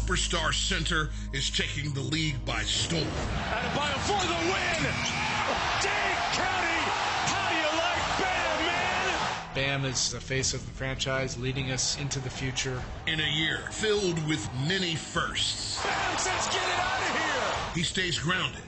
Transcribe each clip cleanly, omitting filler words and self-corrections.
superstar center is taking the league by storm. Adebayo for the win! Dade County! How do you like Bam, man? Bam is the face of the franchise, leading us into the future. In a year filled with many firsts, Bam says get it out of here! he stays grounded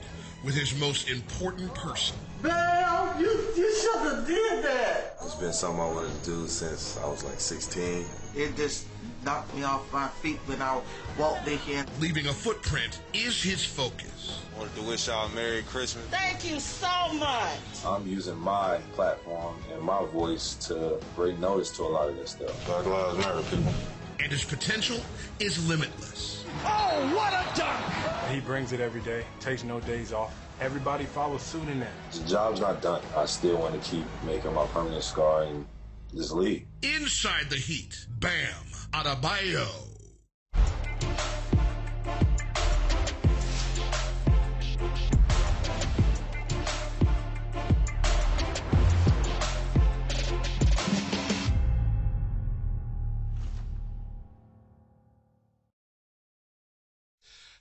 with his most important person. Bam, you should have did that. It's been something I wanted to do since I was like 16. It just knocked me off my feet when I walked in here. Leaving a footprint is his focus. I wanted to wish y'all a Merry Christmas. Thank you so much. I'm using my platform and my voice to bring notice to a lot of this stuff. Black Lives Matter, people. And his potential is limitless. Oh, what a dunk! He brings it every day, takes no days off. Everybody follows suit in that. The job's not done. I still want to keep making my permanent scar in this league. Inside the Heat, Bam Adebayo.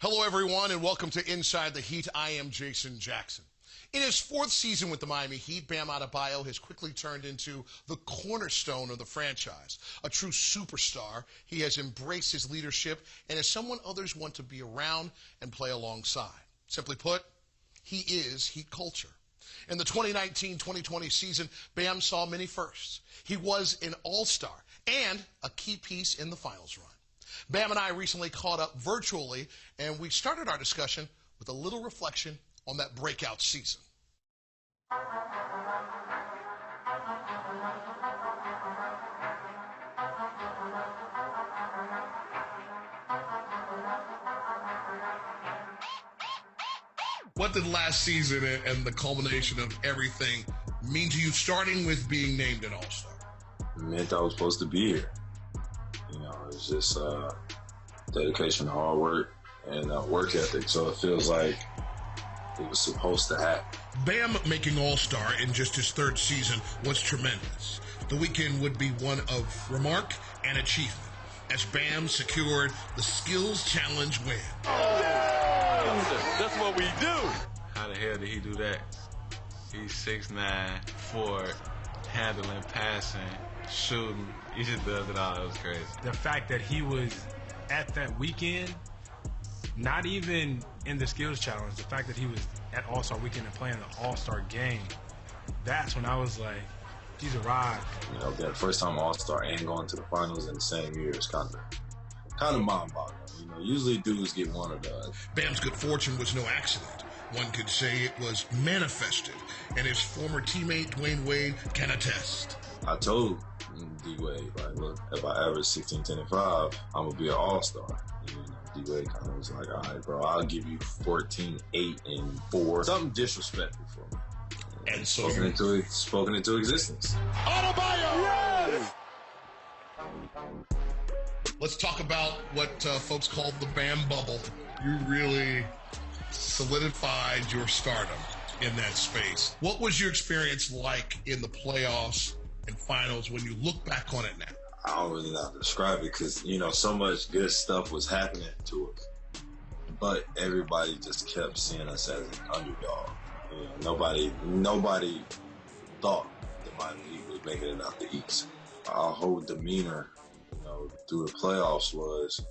Hello, everyone, and welcome to Inside the Heat. I am Jason Jackson. In his fourth season with the Miami Heat, Bam Adebayo has quickly turned into the cornerstone of the franchise. A true superstar, he has embraced his leadership and is someone others want to be around and play alongside. Simply put, he is Heat culture. In the 2019-2020 season, Bam saw many firsts. He was an all-star and a key piece in the finals run. Bam and I recently caught up virtually, and we started our discussion with a little reflection on that breakout season. What did last season and the culmination of everything mean to you, starting with being named an all-star? It meant I was supposed to be here. You know, it's just dedication, hard work, and work ethic. So it feels like it was supposed to happen. Bam making All-Star in just his third season was tremendous. The weekend would be one of remark and achievement as Bam secured the Skills Challenge win. Oh, that's what we do! How the hell did he do that? He's 6'9", forward, handling, passing, shooting. He just does it all. It was crazy. The fact that he was at that weekend, not even in the skills challenge, the fact that he was at All-Star weekend and playing the All-Star game, that's when I was like, he's arrived. You know, that first time All-Star and going to the finals in the same year is kind of mind-boggling. You know, usually dudes get one or the other. Bam's good fortune was no accident. One could say it was manifested, and his former teammate Dwayne Wade can attest. I told D-Wade, like, look, if I average 16, 10, and 5, I'm going to be an all-star. You know, D-Wade kind of was like, all right, bro, I'll give you 14, 8, and 4. Something disrespectful for me. And so spoken into existence. Adebayo! Yes! Let's talk about what folks call the Bam bubble. You really solidified your stardom in that space. What was your experience like in the playoffs and finals when you look back on it now? I don't really know how to describe it because, you know, so much good stuff was happening to us. But everybody just kept seeing us as an underdog. You know, nobody thought the Miami Heat was making it out the East. Our whole demeanor, you know, through the playoffs was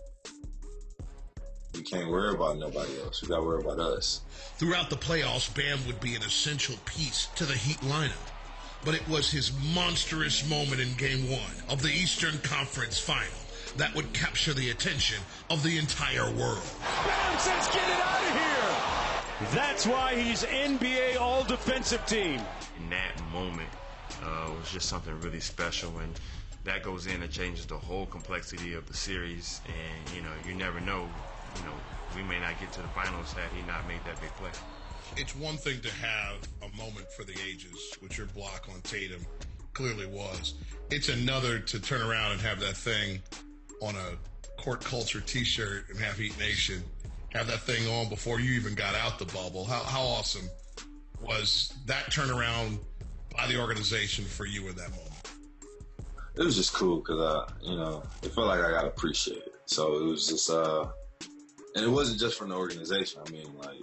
we can't worry about nobody else. We got to worry about us. Throughout the playoffs, Bam would be an essential piece to the Heat lineup. But it was his monstrous moment in Game 1 of the Eastern Conference Final that would capture the attention of the entire world. Bam says get it out of here! That's why he's NBA All-Defensive Team. In that moment, was just something really special, and that goes in and changes the whole complexity of the series. And, you know, you never know, you know, we may not get to the finals had he not made that big play. It's one thing to have a moment for the ages, which your block on Tatum clearly was. It's another to turn around and have that thing on a Court Culture t-shirt and have Heat Nation have that thing on before you even got out the bubble. How awesome was that turnaround by the organization for you in that moment? It was just cool because, you know, it felt like I got appreciated. So it was just, And it wasn't just from the organization. I mean, like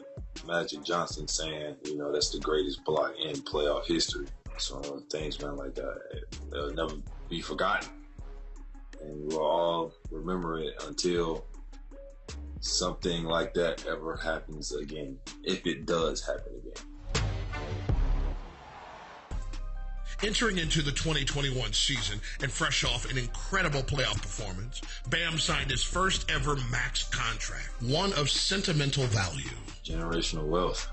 Magic Johnson saying, you know, that's the greatest block in playoff history. So things, man, like that, they'll never be forgotten. And we'll all remember it until something like that ever happens again, if it does happen again. Entering into the 2021 season and fresh off an incredible playoff performance, Bam signed his first ever max contract, one of sentimental value. Generational wealth.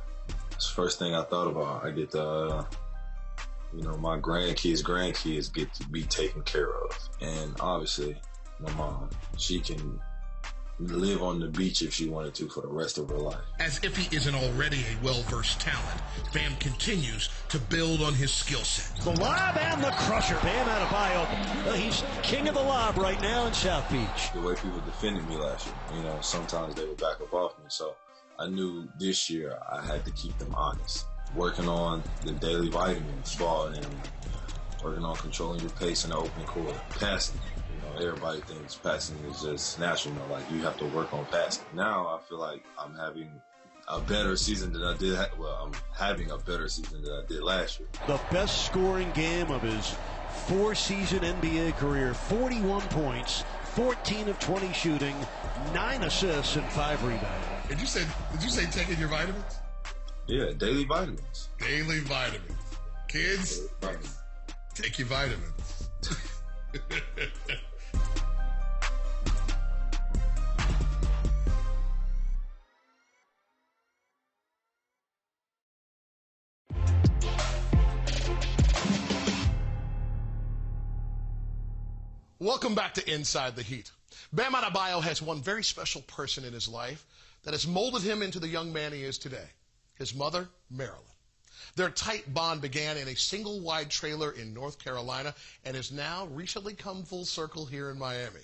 It's the first thing I thought about. I get to, you know, my grandkids get to be taken care of. And obviously, my mom, she can live on the beach if she wanted to for the rest of her life. As if he isn't already a well-versed talent, Bam continues to build on his skill set. The lob and the crusher. Bam Adebayo, he's king of the lob right now in South Beach. The way people defended me last year, you know, sometimes they would back up off me. So I knew this year I had to keep them honest. Working on the daily vitamins, ball, and working on controlling your pace in the open court, passing. Everybody thinks passing is just natural. You know, like you have to work on passing. Now I feel like I'm having a better season than I did. I'm having a better season than I did last year. The best scoring game of his 4-season NBA career: 41 points, 14 of 20 shooting, 9 assists, and 5 rebounds. Did you say taking your vitamins? Yeah, daily vitamins. Daily vitamins. Kids, take your vitamins. Welcome back to Inside the Heat. Bam Adebayo has one very special person in his life that has molded him into the young man he is today. His mother, Marilyn. Their tight bond began in a single-wide trailer in North Carolina and has now recently come full circle here in Miami.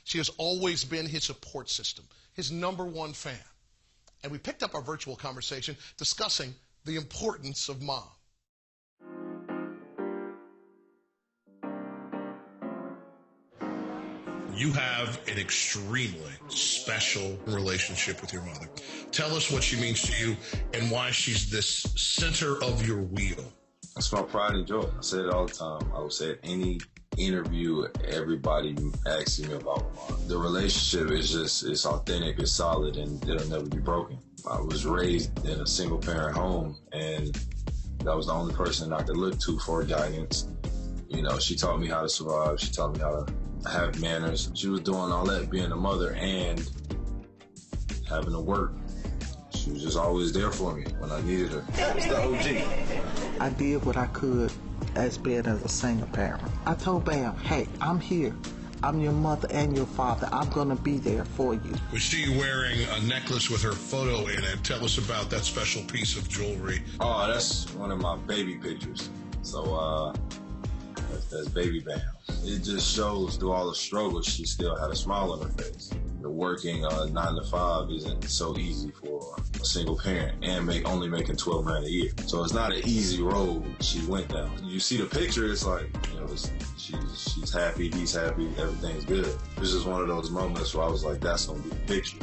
She has always been his support system, his #1 fan. And we picked up our virtual conversation discussing the importance of mom. You have an extremely special relationship with your mother. Tell us what she means to you and why she's this center of your wheel. That's my pride and joy. I say it all the time. I would say at any interview, everybody asks me about my mom. The relationship is it's authentic, it's solid, and it'll never be broken. I was raised in a single-parent home, and that was the only person I could look to for guidance. You know, she taught me how to survive. She taught me how to have manners. She was doing all that, being a mother and having to work. She was just always there for me when I needed her. It's the OG. I did what I could as being as a single parent. I told Bam, hey, I'm here. I'm your mother and your father. I'm going to be there for you. We see you wearing a necklace with her photo in it. Tell us about that special piece of jewelry. Oh, that's one of my baby pictures. So, that's baby Bam. It just shows through all the struggles, she still had a smile on her face. The working 9 to 5 isn't so easy for a single parent and only making $12 grand a year. So it's not an easy road she went down. You see the picture, it's like, you know, she's happy, he's happy, everything's good. This is one of those moments where I was like, that's gonna be the picture.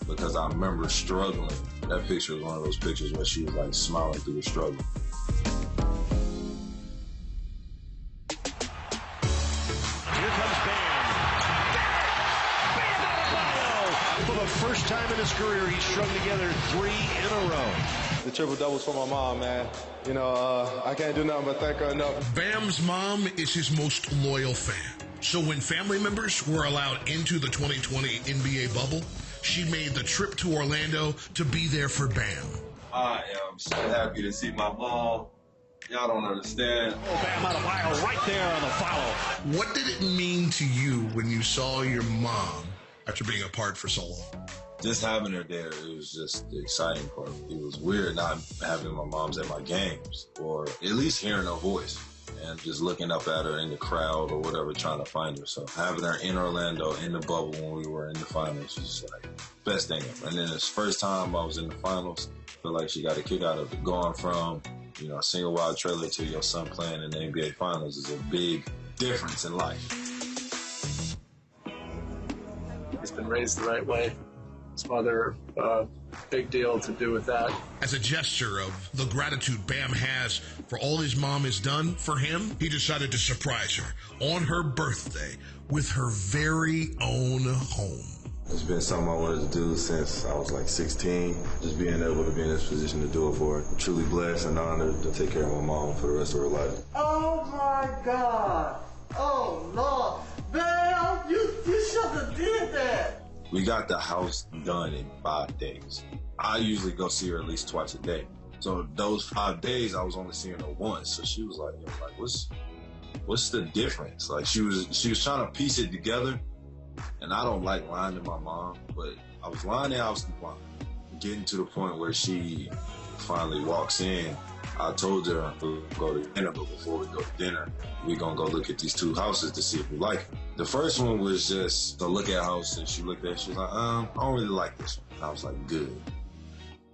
Because I remember struggling. That picture was one of those pictures where she was like smiling through the struggle. First time in his career, he's strung together 3 in a row. The triple-doubles for my mom, man. You know, I can't do nothing but thank her enough. Bam's mom is his most loyal fan. So when family members were allowed into the 2020 NBA bubble, she made the trip to Orlando to be there for Bam. I am so happy to see my mom. Y'all don't understand. Oh, Bam Adebayo right there on the follow. What did it mean to you when you saw your mom after being apart for so long? Just having her there, it was just the exciting part. It was weird not having my moms at my games, or at least hearing her voice and just looking up at her in the crowd or whatever, trying to find her. So having her in Orlando in the bubble when we were in the finals was like best thing ever. And then this first time I was in the finals, I feel like she got a kick out of it. Going from, you know, a single wide trailer to your son playing in the NBA finals is a big difference in life. He's been raised the right way. his mother, big deal to do with that. As a gesture of the gratitude Bam has for all his mom has done for him, he decided to surprise her on her birthday with her very own home. It's been something I wanted to do since I was like 16. Just being able to be in this position to do it for her. I'm truly blessed and honored to take care of my mom for the rest of her life. Oh my God. Oh Lord. Bam, you should have did that. We got the house done in 5 days. I usually go see her at least twice a day. So those 5 days I was only seeing her once. So she was like, what's the difference? Like she was trying to piece it together. And I don't like lying to my mom, but I was lying there, I was lying. Getting to the point where she finally walks in, I told her we'll go to dinner, but before we go to dinner, we're gonna go look at these 2 houses to see if we like them. The first one was just to look at a house, and she looked at it, she was like, I don't really like this one. And I was like, good.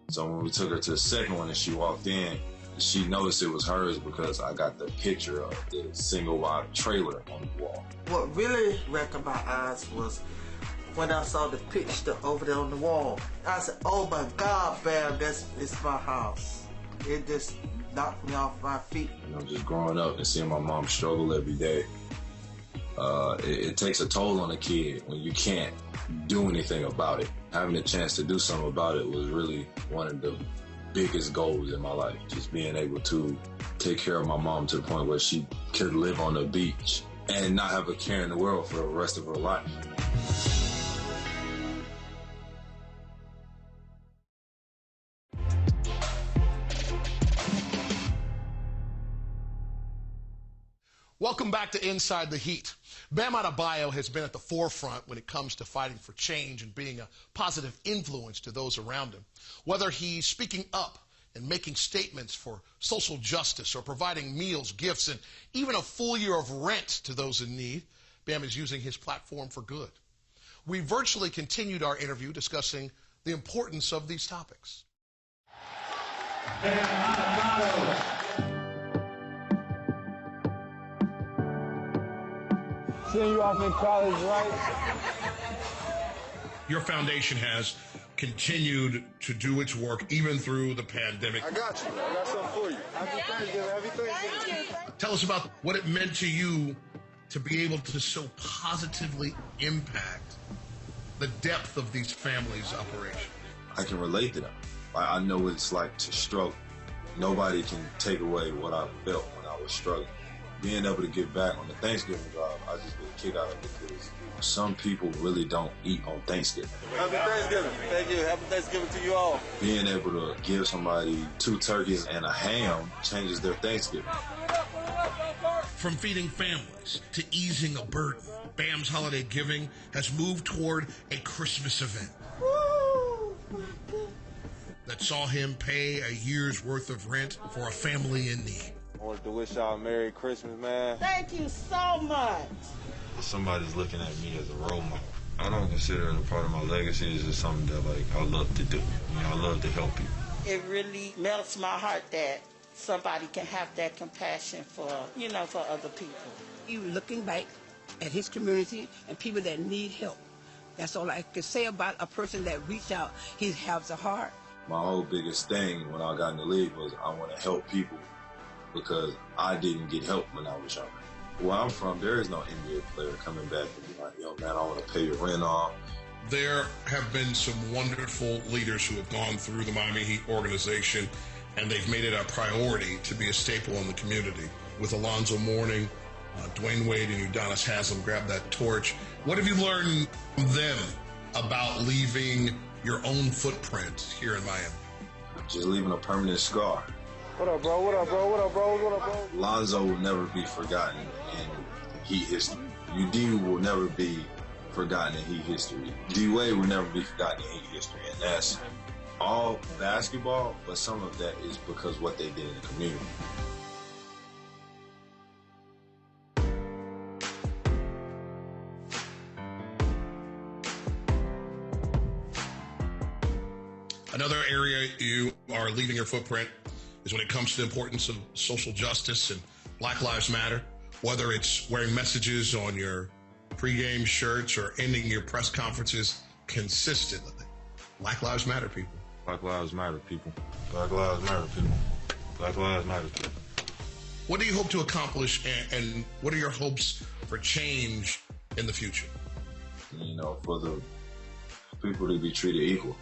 So when we took her to the second one and she walked in, she noticed it was hers because I got the picture of the single wide trailer on the wall. What really wrecked my eyes was when I saw the picture over there on the wall. I said, oh my God, Bam, it's my house. It just knocked me off my feet. You know, just growing up and seeing my mom struggle every day, it takes a toll on a kid when you can't do anything about it. Having a chance to do something about it was really one of the biggest goals in my life. Just being able to take care of my mom to the point where she could live on the beach and not have a care in the world for the rest of her life. Welcome back to Inside the Heat. Bam Adebayo has been at the forefront when it comes to fighting for change and being a positive influence to those around him. Whether he's speaking up and making statements for social justice or providing meals, gifts, and even a full year of rent to those in need, Bam is using his platform for good. We virtually continued our interview discussing the importance of these topics. Bam Adebayo. Seeing you off in college, right? Your foundation has continued to do its work even through the pandemic. I got you. I got something for you. Happy Thanksgiving. Happy Thanksgiving. Tell us about what it meant to you to be able to so positively impact the depth of these families' operations. I can relate to them. I know what it's like to struggle. Nobody can take away what I felt when I was struggling. Being able to get back on the Thanksgiving drive, I just get a kick out of it because some people really don't eat on Thanksgiving. Happy Thanksgiving. Thank you. Happy Thanksgiving to you all. Being able to give somebody 2 turkeys and a ham changes their Thanksgiving. From feeding families to easing a burden, Bam's holiday giving has moved toward a Christmas event that saw him pay a year's worth of rent for a family in need. I wanted to wish y'all a Merry Christmas, man. Thank you so much. Somebody's looking at me as a role model. I don't consider it a part of my legacy. It's just something that I love to do. I love to help people. It really melts my heart that somebody can have that compassion for, for other people. He was looking back at his community and people that need help. That's all I could say about a person that reached out. He has a heart. My whole biggest thing when I got in the league was I want to help people because I didn't get help when I was younger. Where I'm from, there is no NBA player coming back and be like, yo, man, I want to pay your rent off. There have been some wonderful leaders who have gone through the Miami Heat organization, and they've made it a priority to be a staple in the community. With Alonzo Mourning, Dwayne Wade, and Udonis Haslem grab that torch. What have you learned from them about leaving your own footprint here in Miami? Just leaving a permanent scar. What up, bro? What up, bro? What up, bro? What up, bro? Lonzo will never be forgotten in Heat history. UD will never be forgotten in Heat history. D-Wade will never be forgotten in Heat history. And that's all basketball, but some of that is because what they did in the community. Another area you are leaving your footprint is when it comes to the importance of social justice and Black Lives Matter, whether it's wearing messages on your pregame shirts or ending your press conferences consistently Black Lives Matter, people. Black Lives Matter, people. Black Lives Matter, people. Black Lives Matter, people. What do you hope to accomplish, and what are your hopes for change in the future? You know, for the people to be treated equal.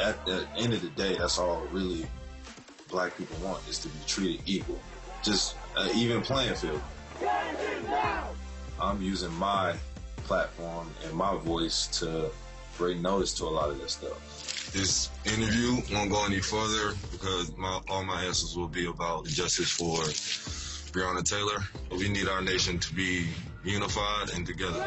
At the end of the day, that's all really black people want, is to be treated equal. Just an even playing field. I'm using my platform and my voice to bring notice to a lot of this stuff. This interview won't go any further because all my answers will be about justice for Breonna Taylor. We need our nation to be unified and together.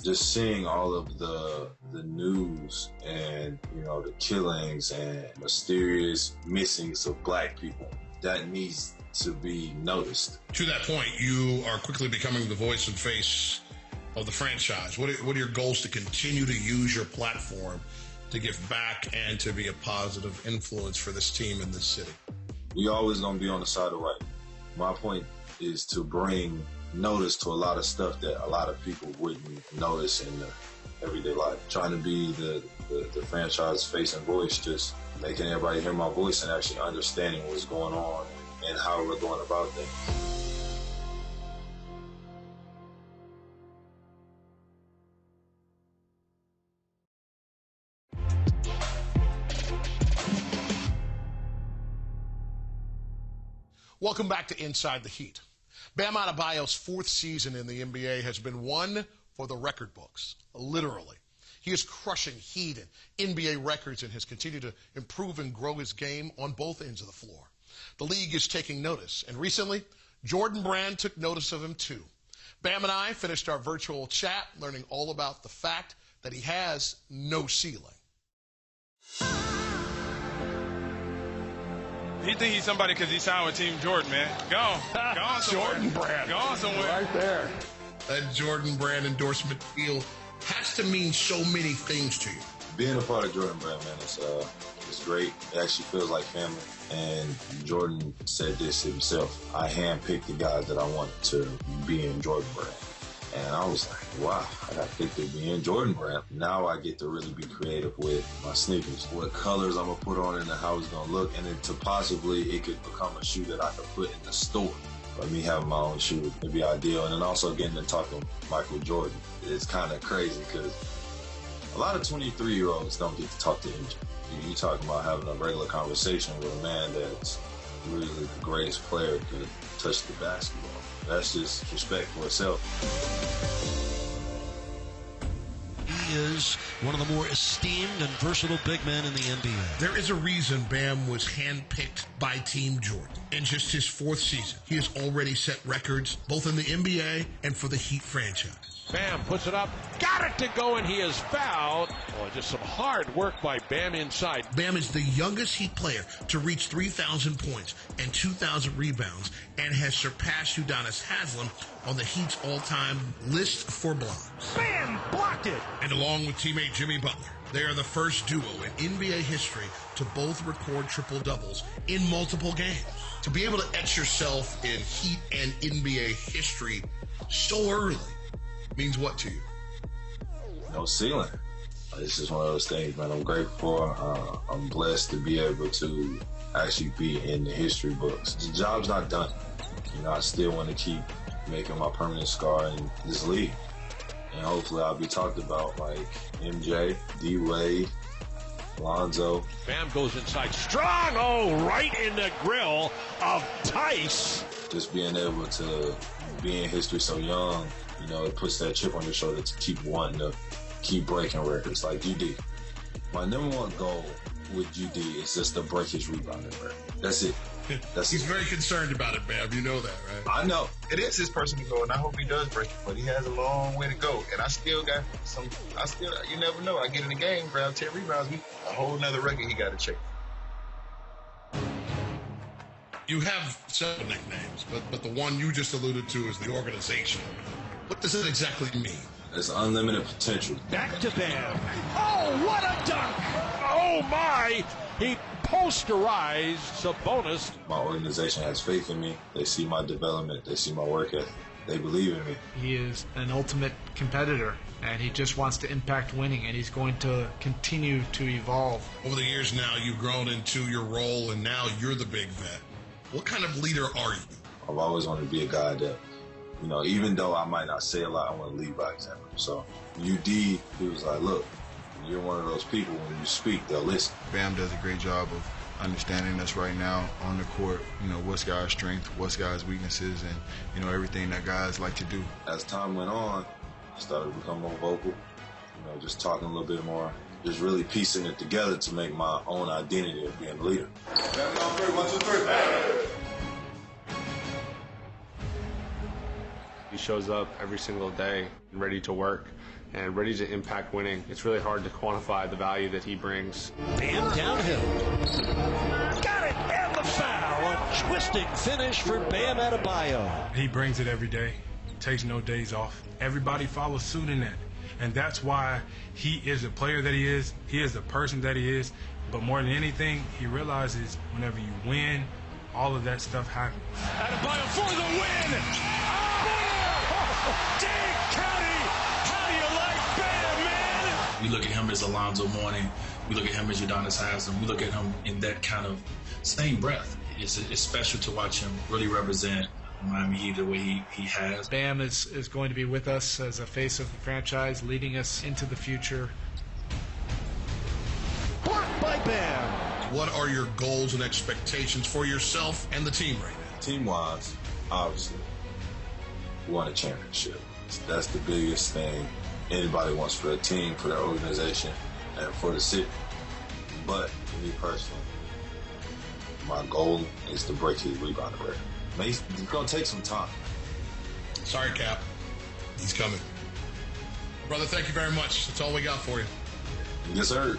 Just seeing all of the news and, you know, the killings and mysterious missings of black people, that needs to be noticed. To that point, you are quickly becoming the voice and face of the franchise. What are your goals to continue to use your platform to give back and to be a positive influence for this team in this city? We always gonna be on the side of right. My point is to bring notice to a lot of stuff that a lot of people wouldn't notice in their everyday life. Trying to be the franchise face and voice, just making everybody hear my voice and actually understanding what's going on and how we're going about things. Welcome back to Inside the Heat. Bam Adebayo's fourth season in the NBA has been one for the record books, literally. He is crushing Heat and NBA records and has continued to improve and grow his game on both ends of the floor. The league is taking notice, and recently, Jordan Brand took notice of him too. Bam and I finished our virtual chat learning all about the fact that he has no ceiling. He think he's somebody because he signed with Team Jordan, man. Go on somewhere. Jordan Brand. Go on somewhere. Right there. That Jordan Brand endorsement deal has to mean so many things to you. Being a part of Jordan Brand, man, it's great. It actually feels like family. And Jordan said this himself. I handpicked the guys that I wanted to be in Jordan Brand. And I was like, wow, I got picked to be in Jordan Brand. Now I get to really be creative with my sneakers, what colors I'm going to put on it and how it's going to look. And then to possibly it could become a shoe that I could put in the store. But me having my own shoe would be ideal. And then also getting to talk to Michael Jordan is kind of crazy because a lot of 23-year-olds don't get to talk to MJ. You're talking about having a regular conversation with a man that's really the greatest player to touch the basketball. That's just respect for itself. He is one of the more esteemed and versatile big men in the NBA. There is a reason Bam was handpicked by Team Jordan. In just his fourth season, he has already set records both in the NBA and for the Heat franchise. Bam puts it up, got it to go, and he is fouled. Oh, just some hard work by Bam inside. Bam is the youngest Heat player to reach 3,000 points and 2,000 rebounds and has surpassed Udonis Haslem on the Heat's all-time list for blocks. Bam blocked it! And along with teammate Jimmy Butler, they are the first duo in NBA history to both record triple-doubles in multiple games. To be able to etch yourself in Heat and NBA history so early means what to you? No ceiling. It's just one of those things, man, I'm grateful for. I'm blessed to be able to actually be in the history books. The job's not done. You know, I still want to keep making my permanent scar in this league. And hopefully I'll be talked about like MJ, D-Wade, Lonzo. Bam goes inside strong. Oh, right in the grill of Tice. Just being able to be in history so young, you know, it puts that chip on your shoulder to keep wanting to keep breaking records like GD. My number one goal with GD is just to break his rebounding record. That's it. He's very concerned about it, Bam. You know that, right? I know. It is his personal goal, and I hope he does break it, but he has a long way to go. And I still got you never know. I get in the game, grab 10 rebounds, a whole nother record he got to check. You have several nicknames, but the one you just alluded to is the organization. What does it exactly mean? It's unlimited potential. Back to Bam. Oh, what a dunk! Oh, my! He posterized Sabonis. My organization has faith in me. They see my development. They see my work ethic. they believe in me. He is an ultimate competitor, and he just wants to impact winning, and he's going to continue to evolve. Over the years now, you've grown into your role, and now you're the big vet. What kind of leader are you? I've always wanted to be a guy that, you know, even though I might not say a lot, I want to lead by example. So UD, he was like, look, you're one of those people, when you speak, they'll listen. Bam does a great job of understanding us right now on the court, you know, what's guys' strength, what's guys' weaknesses, and, you know, everything that guys like to do. As time went on, I started to become more vocal, you know, just talking a little bit more, just really piecing it together to make my own identity of being a leader. 1, 2, 3. He shows up every single day ready to work and ready to impact winning. It's really hard to quantify the value that he brings. Bam downhill. Got it, and the foul. A twisting finish for Bam Adebayo. He brings it every day, takes no days off. Everybody follows suit in that. And that's why he is the player that he is the person that he is. But more than anything, he realizes whenever you win, all of that stuff happens. Adebayo for the win! Dade County, how do you like Bam, man? We look at him as Alonzo Mourning. We look at him as Udonis Haslem. We look at him in that kind of same breath. It's special to watch him really represent Miami Heat the way he has. Bam is going to be with us as a face of the franchise, leading us into the future. Blocked by Bam. What are your goals and expectations for yourself and the team right now? Team-wise, obviously, we want a championship. That's the biggest thing anybody wants for their team, for their organization, and for the city. But for me personally, my goal is to break his rebound record. It's going to take some time. Sorry, Cap. He's coming. Brother, thank you very much. That's all we got for you. Yes, sir.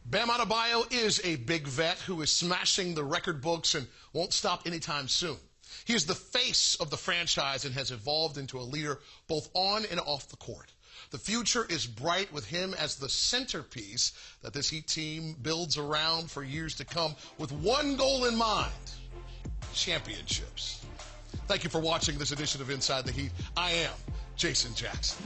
Bam Adebayo is a big vet who is smashing the record books and won't stop anytime soon. He is the face of the franchise and has evolved into a leader both on and off the court. The future is bright with him as the centerpiece that this Heat team builds around for years to come with one goal in mind: championships. Thank you for watching this edition of Inside the Heat. I am Jason Jackson.